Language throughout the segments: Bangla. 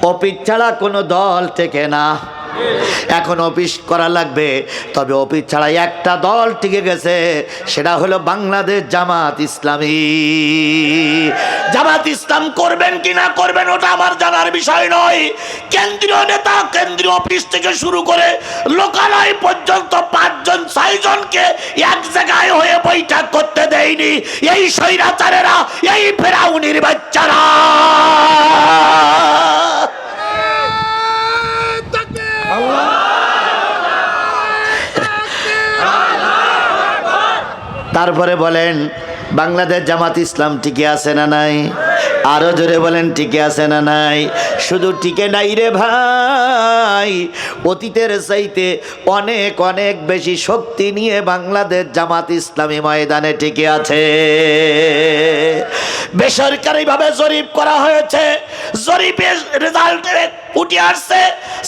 অফিস ছাড়া কোনো দল টেকে না। এখন অফিস করা লাগবে, তবে অফিস ছাড়া একটা দল টিকে গেছে, সেটা হলো বাংলাদেশ জামাত ইসলামী। জামাত ইসলাম করবেন কি না করবেন ওটা আমার জানার বিষয় নয়। কেন্দ্রীয় নেতা, কেন্দ্রীয় অফিস থেকে শুরু করে লোকালয় পর্যন্ত 5 জন 6 জনকে এক জায়গায় হয়ে বৈঠক করতে দেয়নি এই স্বৈরাচারেরা, এই ফেরাউনির বাচ্চারা। তারপরে বলেন বাংলাদেশ জামাত ইসলাম টিকে আছে না নাই? আরো জোরে বলেন টিকে আছে না নাই? শুধু টিকে নাই রে ভাই, অতীতের চাইতে অনেক অনেক বেশি শক্তি নিয়ে বাংলাদেশ জামাত ইসলামী ময়দানে টিকে আছে। বেসরকারিভাবে জরিপ করা হয়েছে, জরিপের রেজাল্টে উঠে আসছে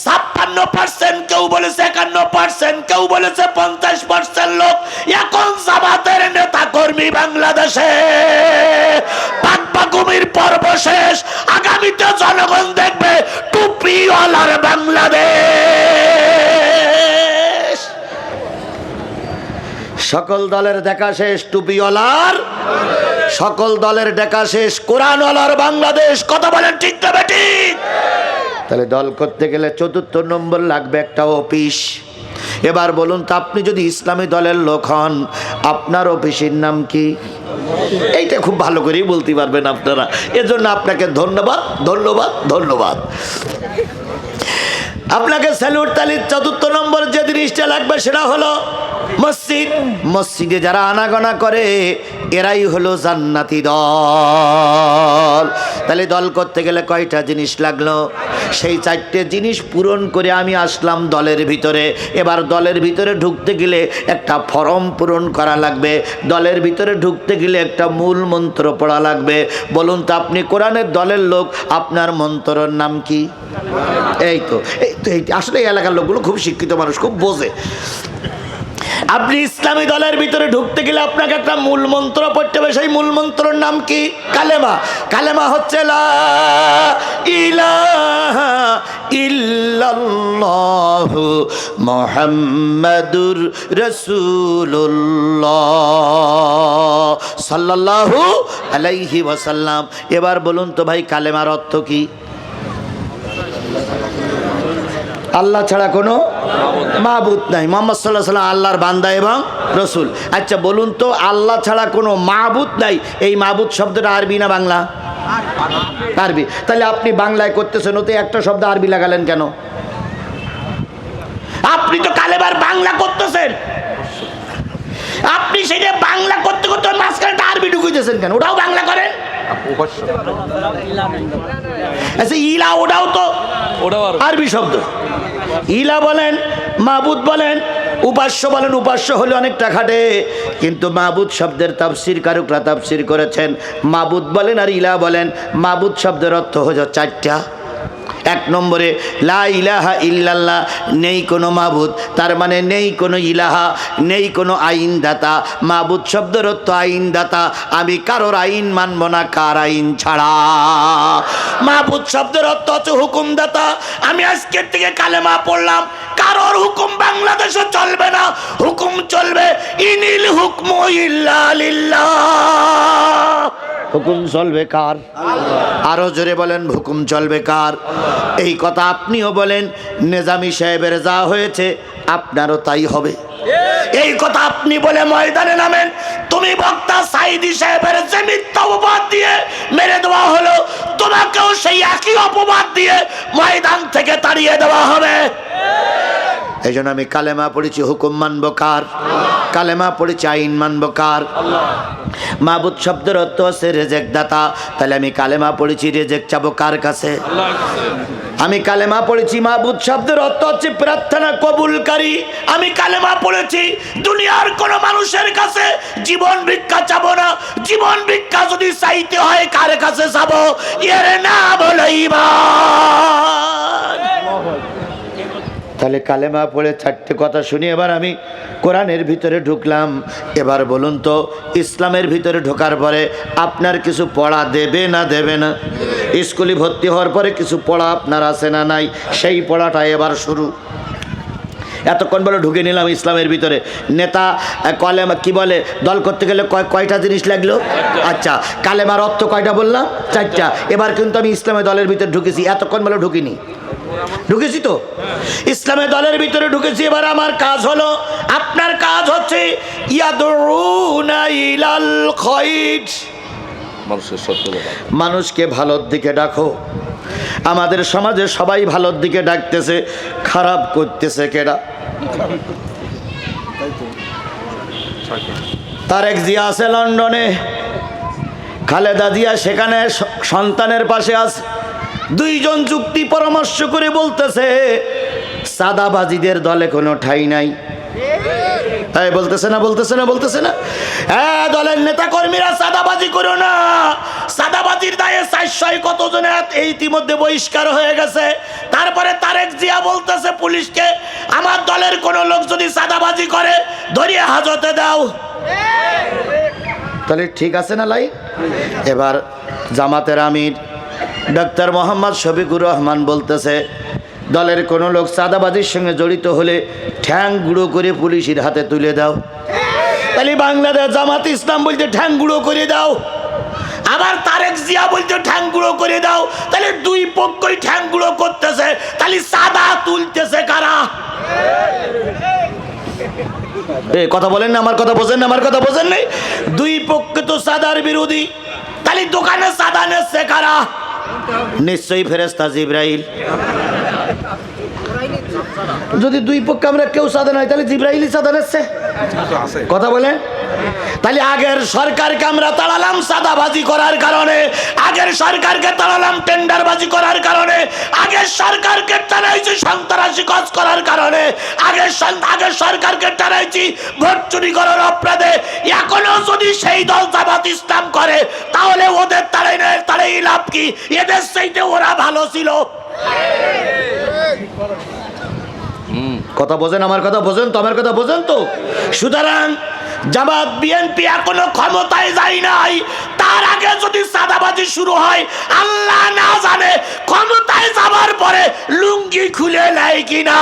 56%, কেউ বলেছে 51%, কেউ বলেছে 50% লোক এখন জামাতের নেতা কর্মী বাংলাদেশে। পাকবাকুমির পর্ব শেষ, আগামীতে জনগণ দেখবে টুপিওয়ালার বাংলাদেশ। সকল দলের দেখা শেষ, টুপিওয়ালার, সকল দলের দেখা শেষ, কোরআনওয়ালার বাংলাদেশ। কথা বলেন ঠিক না ঠিক? তাহলে দল করতে গেলে 4th নম্বর লাগবে একটা অফিস। এবার বলুন তো, আপনি যদি ইসলামী দলের লোক হন, আপনার অফিসের নাম কি? এইটা খুব ভালো করেই বলতে পারবেন আপনারা, এজন্য আপনাকে ধন্যবাদ ধন্যবাদ ধন্যবাদ। আপনাকে স্যালুট তালি। 4th নম্বর যে জিনিসটা লাগবে সেটা হলো মসজিদ। মসজিদে যারা আনাগোনা করে এরাই হলো জান্নাতি দল। তাহলে দল করতে গেলে কয়টা জিনিস লাগলো? সেই 4টে জিনিস পূরণ করে আমি আসলাম দলের ভিতরে। এবার দলের ভিতরে ঢুকতে গেলে একটা ফর্ম পূরণ করা লাগবে, দলের ভিতরে ঢুকতে গেলে একটা মূল মন্ত্র পড়া লাগবে। বলুন তো, আপনি কোরআনের দলের লোক, আপনার মন্ত্রের নাম কি? এই তো আসলে এই এলাকার লোকগুলো খুব শিক্ষিত মানুষ, খুব বোঝে। আপনি ইসলামী দলের ভিতরে ঢুকতে গেলে আপনাকে একটা মূল মন্ত্র পড়তে হবে। সেই মূল মন্ত্রের নাম কি? কালেমা। কালেমা হচ্ছে লা ইলাহা ইল্লাল্লাহু মুহাম্মাদুর রাসূলুল্লাহ সাল্লাল্লাহু আলাইহি ওয়াসাল্লাম। এবার বলুন তো ভাই, কালেমার অর্থ কি? আল্লাহ ছাড়া কোনো মাবুদ নাই, মুহাম্মদ সাল্লাল্লাহু আলাইহি ওয়াসাল্লাম আল্লাহর বান্দা এবং রসুল। আচ্ছা বলুন তো, আল্লাহ ছাড়া কোনো মাবুদ নাই, এই মাবুদ শব্দটা আরবি না বাংলা? আরবি। তাহলে আপনি বাংলায় করতেছেন, ওতে একটা শব্দ আরবি লাগালেন কেন? আপনি তো কালেমার বাংলা করতেছেন, আপনি সেটা বাংলা করতে করতে মাঝখানে আরবি ঢুকিয়েছেন কেন? ওটাও বাংলা করেন। আচ্ছা ইলা, ওটাও তো আরবি শব্দ। ইলা বলেন, মাবুদ বলেন, উপাস্য বলেন। উপাস্য হলে অনেকটা খাটে, কিন্তু মাবুদ শব্দের তাফসীর কারকরা তাফসীর করেছেন, মাবুদ বলেন আর ইলা বলেন, মাবুদ শব্দের অর্থ হলো 4টা। 1 নম্বরে লা ইলাহা ইল্লাল্লাহ, নেই কোনো মাবুদ, তার মানে নেই কোনো ইলাহা, নেই কোনো আইনদাতা। মাবুদ শব্দের অর্থ আইনদাতা, আমি কারোর আইন মানব না কার আইন ছাড়া। মাবুদ শব্দের অর্থ হচ্ছে হুকুমদাতা, আমি আজকের থেকে কালেমা পড়লাম, কারোর হুকুম বাংলাদেশে চলবে না, হুকুম চলবে ইনিল হুকমু ইল্লা লিল্লাহ। হুকুম চলবে কার? আরো জোরে বলেন, হুকুম চলবে কার? এই কথা আপনিও বলেন, নিজামী সাহেবের যা হয়েছে আপনারও তাই হবে। এই কথা আপনি বলে ময়দানে নামেন। তুমি বক্তা সাইদি সাহেবের যে মিথ্যা অপবাদ দিয়ে মেরে দেওয়া হলো, তোমাকেও সেই একই অপবাদ দিয়ে ময়দান থেকে তাড়িয়ে দেওয়া হবে। এই জন্য আমি কালেমা পড়েছি, হুকুম মানব কার? কালেমা পড়েছি, আইন মানব কার? মাবুদ শব্দের অর্থ হচ্ছে রেজেক দাতা, তাহলে আমি কালেমা পড়েছি, রেজেক চাবো কার কাছে? আমি কালেমা পড়েছি, মাবুদ শব্দের অর্থ হচ্ছে প্রার্থনা কবুলকারী। আমি কালেমা পড়েছি, দুনিয়ার কোন মানুষের কাছে জীবন ভিক্ষা চাবো না। জীবন ভিক্ষা যদি চাইতে হয় কার কাছে যাবো? এর নাম হলো ঈমান। তাহলে কালেমা পড়ে 4টে কথা শুনি, এবার আমি কোরআনের ভিতরে ঢুকলাম। এবার বলুন তো, ইসলামের ভিতরে ঢোকার পরে আপনার কিছু পড়া দেবে না দেবে না? স্কুলে ভর্তি হওয়ার পরে কিছু পড়া আপনার আছে না নাই? সেই পড়াটা এবার শুরু। এতক্ষণ বলে ঢুকে নিলাম ইসলামের ভিতরে। নেতা কালেমা কি বলে, দল করতে গেলে কয়টা জিনিস লাগলো? আচ্ছা, কালেমার অর্থ কয়টা বললাম? 4টা। এবার কিন্তু আমি ইসলামের দলের ভিতরে ঢুকেছি, এতক্ষণ বলে ঢুকিনি। ঢুকেছি তো ইসলামের দলের ভিতরে ঢুকেছি। এবার আমার কাজ হলো, আপনার কাজ হচ্ছে ইয়াদউনা ইলাল খায়র, মানুষকে ভালোর দিকে ডাকো। আমাদের সমাজে সবাই ভালোর দিকে ডাকতেছে, খারাপ করতেছে কেডা? তারেক জিয়া আছে লন্ডনে, খালেদা জিয়া সেখানে সন্তানের পাশে আছে। দুইজন যুক্তি পরামর্শ করে বলতেছে সাদাবাজিদের দলে কোনো ঠাঁই নাই। বলতেছে না বলতেছে না বলতেছে না? হ্যাঁ, দলের নেতা কর্মীরা সাদাবাজি করো না। সাদাবাজির দায়ে 400 কতজন ইতিমধ্যে বহিষ্কার হয়ে গেছে। তারপরে তারেক জিয়া বলতেছে পুলিশকে, আমার দলের কোন লোক যদি সাদাবাজি করে ধরিয়ে হাজতে দাও। তাহলে ঠিক আছে না লাই? এবার জামাতের আমির ডক্টর মোহাম্মদ শফিকুর রহমান বলতেছে, দলের কোনো লোক চাঁদাবাজির সঙ্গে জড়িত হলে ঠ্যাং গুঁড়ো করে পুলিশের হাতে তুলে দাও। তাহলে বাংলাদেশ জামাত ইসলাম বলতে ঠ্যাং গুঁড়ো করে দাও, আবার তারেক জিয়া বলতে ঠ্যাং গুঁড়ো করে দাও। তাহলে দুই পক্ষই ঠ্যাং গুঁড়ো করতেছে, তাহলে চাঁদা তুলতেছে কারা? কথা বলেন না, আমার কথা বোঝেন না, আমার কথা বোঝেন নাই? দুই পক্ষ তো চাঁদার বিরোধী, তাহলে দোকানে চাঁদা নিচ্ছে কারা? নিশ্চয়ই ফেরেশতা জিবরাইল। যদি দুই পক্ষে আমরা কেউ চাঁদা নাই, তাহলে জিবরাইলই চাঁদা নিচ্ছে। কথা বলে, তাহলে আগের সরকারকে আমরা তাড়ালাম চাঁদাবাজি করার কারণে, আগের সরকারকে তাড়ালাম টেন্ডারবাজি করার কারণে, আগের সরকারকে টানাইছি সন্ত্রাসী কাজ করার কারণে, আগের সরকারকে টানাইছি ভোট চুরি করার অপরাধে। এখনো যদি সেই দল জামাত ইসলাম করে, তাহলে ওদের তাড়াই লাভ কি? এদের চাইতে ওরা ভালো ছিল। কথা বোঝেন, আমার কথা বোঝেন তো, আমার কথা বোঝেন তো? সুতরাং জামাত বিএনপি এখনো ক্ষমতায় যায় নাই, তার আগে যদি চাঁদাবাজি শুরু হয়, আল্লাহ না জানে ক্ষমতায় যাবার পরে লুঙ্গি খুলে নেয় কিনা।